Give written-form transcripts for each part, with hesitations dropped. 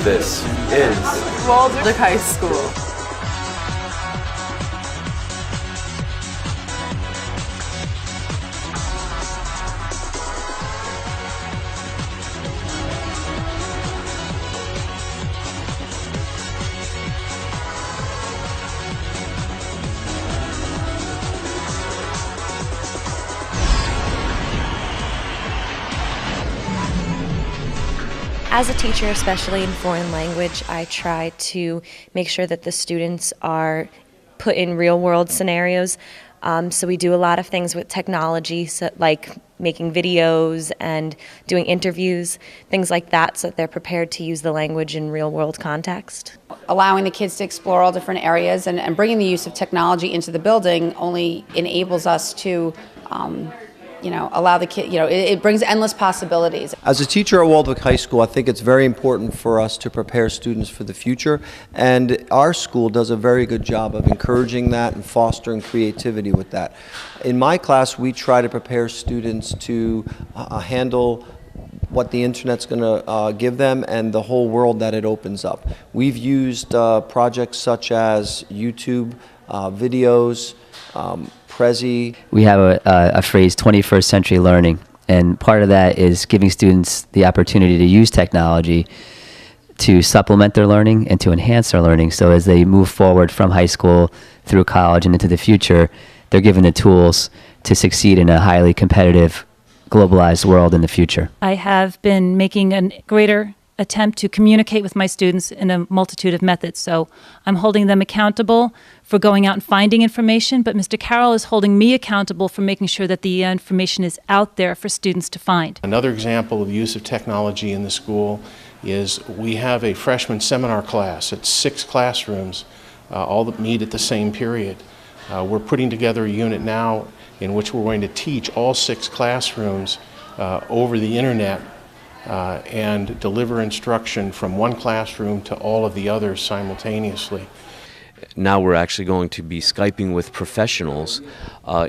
This is Waldwick High School. As a teacher, especially in foreign language, I try to make sure that the students are put in real-world scenarios. So we do a lot of things with technology, so like making videos and doing interviews, things like that, so that they're prepared to use the language in real-world context. Allowing the kids to explore all different areas and bringing the use of technology into the building only enables us to allow the kid, it brings endless possibilities. As a teacher at Waldwick High School, I think it's very important for us to prepare students for the future, and our school does a very good job of encouraging that and fostering creativity with that. In my class, we try to prepare students to handle what the internet's going to give them and the whole world that it opens up. We've used projects such as YouTube videos, Prezi. We have a phrase, 21st century learning, and part of that is giving students the opportunity to use technology to supplement their learning and to enhance their learning. So as they move forward from high school through college and into the future, they're given the tools to succeed in a highly competitive, globalized world in the future. I have been making a greater attempt to communicate with my students in a multitude of methods. So I'm holding them accountable for going out and finding information, but Mr. Carroll is holding me accountable for making sure that the information is out there for students to find. Another example of use of technology in the school is we have a freshman seminar class. It's 6 classrooms, all that meet at the same period. We're putting together a unit now in which we're going to teach all 6 classrooms over the internet and deliver instruction from one classroom to all of the others simultaneously. Now we're actually going to be Skyping with professionals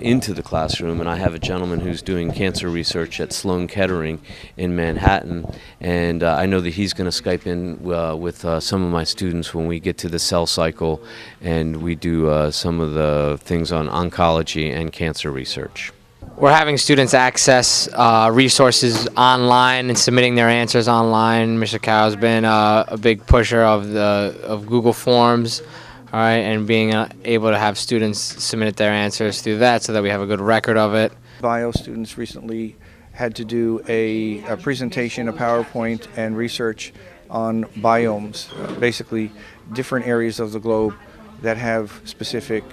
into the classroom, and I have a gentleman who's doing cancer research at Sloan Kettering in Manhattan, and I know that he's going to Skype in with some of my students when we get to the cell cycle, and we do some of the things on oncology and cancer research. We're having students access resources online and submitting their answers online. Mr. Carroll's been a big pusher of Google Forms, all right, and being able to have students submit their answers through that so that we have a good record of it. Bio students recently had to do a presentation, a PowerPoint, and research on biomes, basically different areas of the globe that have specific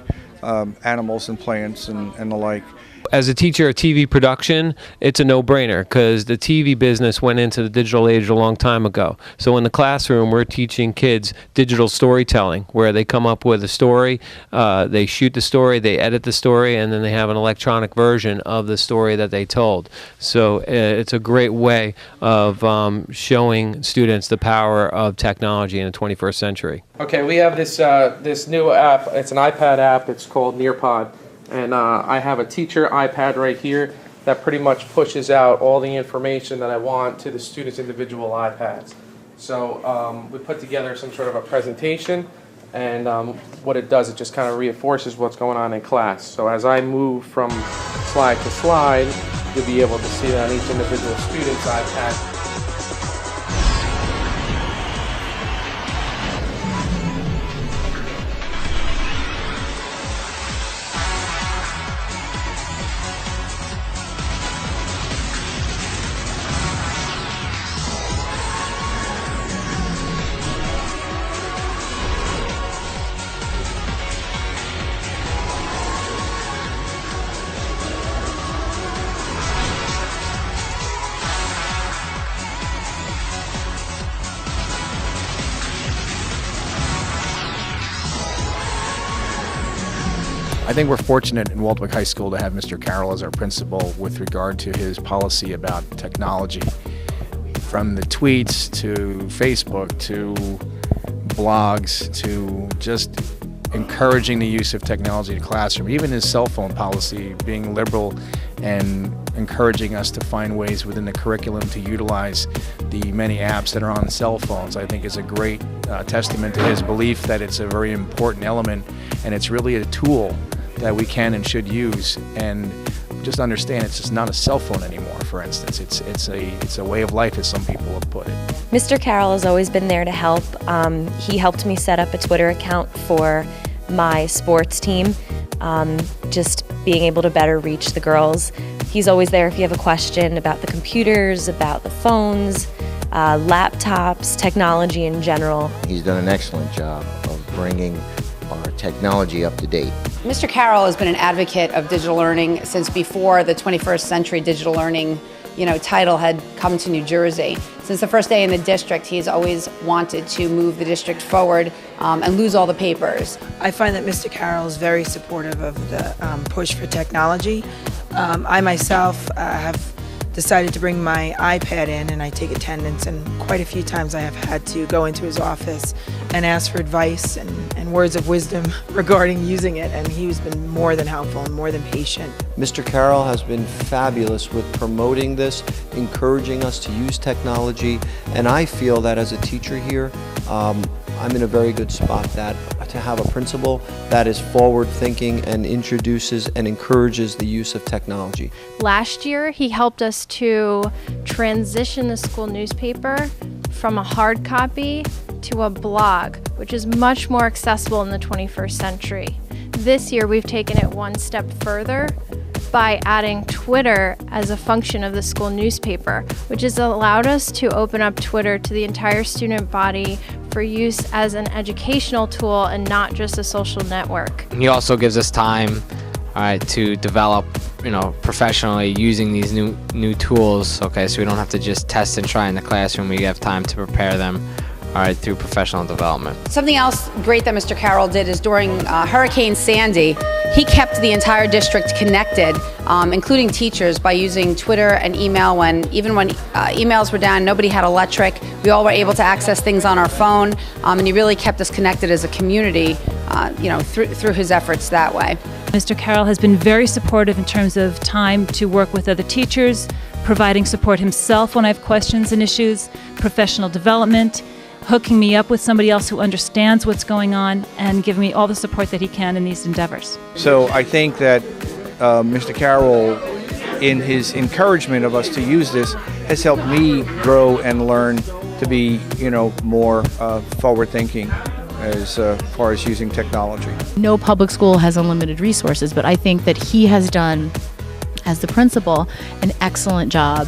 animals and plants and the like. As a teacher of TV production, it's a no-brainer because the TV business went into the digital age a long time ago. So in the classroom, we're teaching kids digital storytelling, where they come up with a story, they shoot the story, they edit the story, and then they have an electronic version of the story that they told. So it's a great way of showing students the power of technology in the 21st century. Okay, we have this new app. It's an iPad app. It's called Nearpod. And I have a teacher iPad right here that pretty much pushes out all the information that I want to the students' individual iPads. So we put together some sort of a presentation, and what it does, it just kind of reinforces what's going on in class. So as I move from slide to slide, you'll be able to see that on each individual student's iPad. I think we're fortunate in Waldwick High School to have Mr. Carroll as our principal with regard to his policy about technology. From the tweets to Facebook to blogs to just encouraging the use of technology in the classroom, even his cell phone policy being liberal and encouraging us to find ways within the curriculum to utilize the many apps that are on cell phones, I think is a great testament to his belief that it's a very important element, and it's really a tool that we can and should use. And just understand, it's just not a cell phone anymore, for instance. It's a way of life, as some people have put it. Mr. Carroll has always been there to help. He helped me set up a Twitter account for my sports team, just being able to better reach the girls. He's always there if you have a question about the computers, about the phones, laptops, technology in general. He's done an excellent job of bringing our technology up to date. Mr. Carroll has been an advocate of digital learning since before the 21st Century Digital Learning title had come to New Jersey. Since the first day in the district, he's always wanted to move the district forward and lose all the papers. I find that Mr. Carroll is very supportive of the push for technology. I myself have decided to bring my iPad in, and I take attendance, and quite a few times I have had to go into his office and ask for advice and words of wisdom regarding using it, and he's been more than helpful and more than patient. Mr. Carroll has been fabulous with promoting this, encouraging us to use technology, and I feel that as a teacher here, I'm in a very good spot to have a principal that is forward-thinking and introduces and encourages the use of technology. Last year, he helped us to transition the school newspaper from a hard copy to a blog, which is much more accessible in the 21st century. This year, we've taken it one step further by adding Twitter as a function of the school newspaper, which has allowed us to open up Twitter to the entire student body for use as an educational tool and not just a social network. He also gives us time, to develop, professionally using these new tools. Okay, so we don't have to just test and try in the classroom. We have time to prepare them, through professional development. Something else great that Mr. Carroll did is during Hurricane Sandy, he kept the entire district connected, including teachers, by using Twitter and email. Even when emails were down, nobody had electric, we all were able to access things on our phone, and he really kept us connected as a community, through his efforts that way. Mr. Carroll has been very supportive in terms of time to work with other teachers, providing support himself when I have questions and issues, professional development, hooking me up with somebody else who understands what's going on, and giving me all the support that he can in these endeavors. So I think that Mr. Carroll, in his encouragement of us to use this, has helped me grow and learn to be, more forward-thinking as far as using technology. No public school has unlimited resources, but I think that he has done, as the principal, an excellent job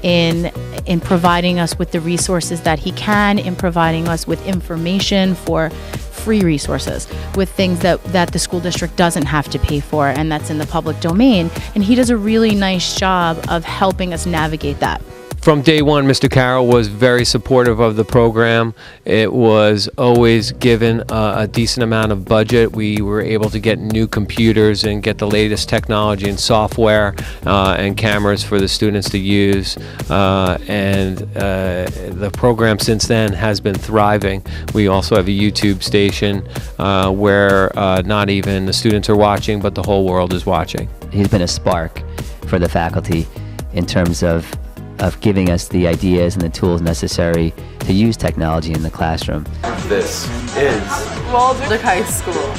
in providing us with the resources that he can, in providing us with information for free resources, with things that the school district doesn't have to pay for and that's in the public domain. And he does a really nice job of helping us navigate that. From day one, Mr. Carroll was very supportive of the program. It was always given a decent amount of budget. We were able to get new computers and get the latest technology and software and cameras for the students to use. And the program since then has been thriving. We also have a YouTube station where not even the students are watching, but the whole world is watching. He's been a spark for the faculty in terms of giving us the ideas and the tools necessary to use technology in the classroom. This is Waldwick High School.